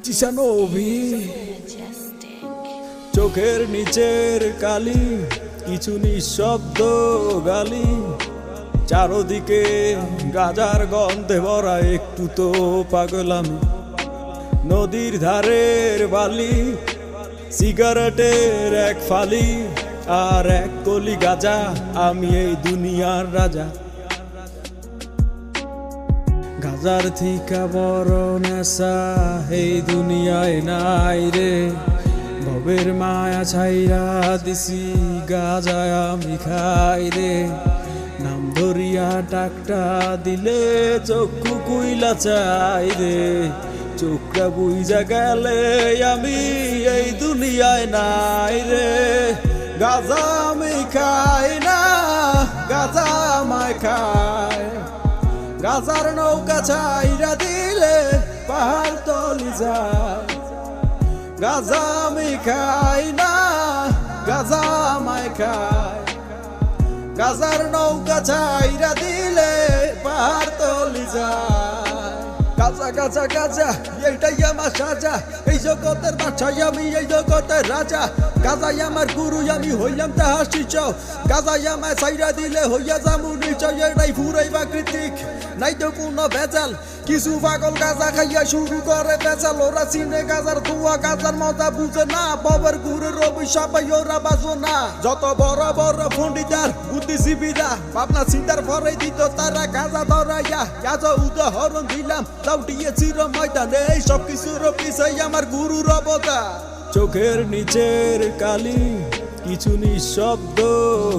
চিসানো অভি চোখের নিচের কালি কিছু নিঃশব্দ গালি চারদিকে গাজার গন্ধে ভরা একটু তো পাগলামি নদীর ধারের বালি সিগারেটের এক ফালি আর এক কলি গাজা আমি এই দুনিয়ার রাজা গাজার থিকা বড় নেশা এই দুনিয়ায় নাই রে ভবের মায়া ছাইরা দিছি গাজায় আমি খাই রে নাম ধরিয়া টাকটা দিলে চক্ষু কুইলা চাই রে চোখটা বুইজা গেলে আমি এই দুনিয়ায় নাই রে গাজা আমি খাই না গাজা আমায় খায় গাজার নৌকা ছাইরা দিলে পাহাড় তলি যায় গাজা আমি খাই না গাজা আমায় খায় গাজার নৌকা ছাইরা দিলে পাহাড় তলি যায় গাজা গাজা গাজা এইটাই আমার সাজা এই জগতের বাদশাহ আমি এই জগতের রাজা গাজাই আমার গুরু আমি হইলাম তাহার শিষ্য গাজাই আমায় ছাইরা দিলে হইয়া যামু নিশ্চয় এটাই পুরাই প্রাকৃতিক নাই তো কোনো ভেজাল কিছু পাগল গাজা খাইয়া শুরু করে ভেজাল ওরা চিনে গাজার ধোয়া গাজার মজা বুঝে না বাবার গুরুর অভিশাপাই ওরা বাজো না যত বড় বড় পণ্ডিতার বুদ্ধিজীবীরা ভাবনা চিন্তার পরে দিত তারা গাজা ধরাইয়া গাজা উদাহরণ দিলাম দাউটিয়ে চির ময়দানে এই সব কিছুর পিছাই আমার গুরুর অবদান চোখের নিচের কালি কিছু নিঃশব্দ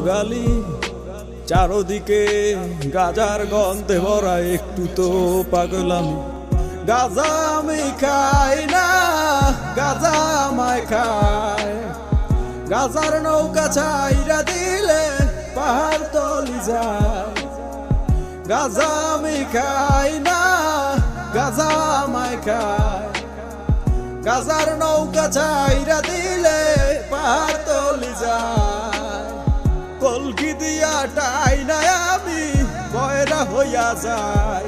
গালি চারদিকে গাজার গন্ধে ভরা একটু তো পাগলামি গাজা আমি খাই না গাজা আমায় খায় গাজার নৌকা ছাইরা দিলে পাহাড় তলি যায় গাজা আমি খাই না গাজা আমায় খায় গাজার নৌকা ছাইরা দিলে পাহাড় তলি যায় কলকি দিয়া টাই না আমি বয়রা হইয়া যাই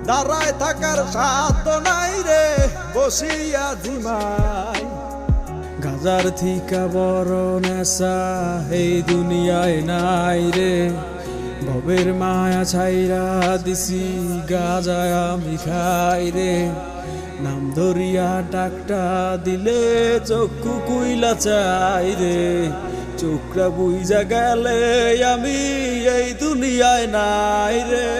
দাঁড়ায় থাকার সাধ্য নাই রে বসিয়া জিমাই গাজার থিকা বড় নেশা এই দুনিয়ায় নাই রে ভবের মায়া ছাইরা দিছি গাজায় আমি খাই রে নাম ধরিয়া টাকটা দিলে চক্ষু কুইলা চাই রে চোখটা বুইজা গেলে আমি এই দুনিয়ায় নাই রে।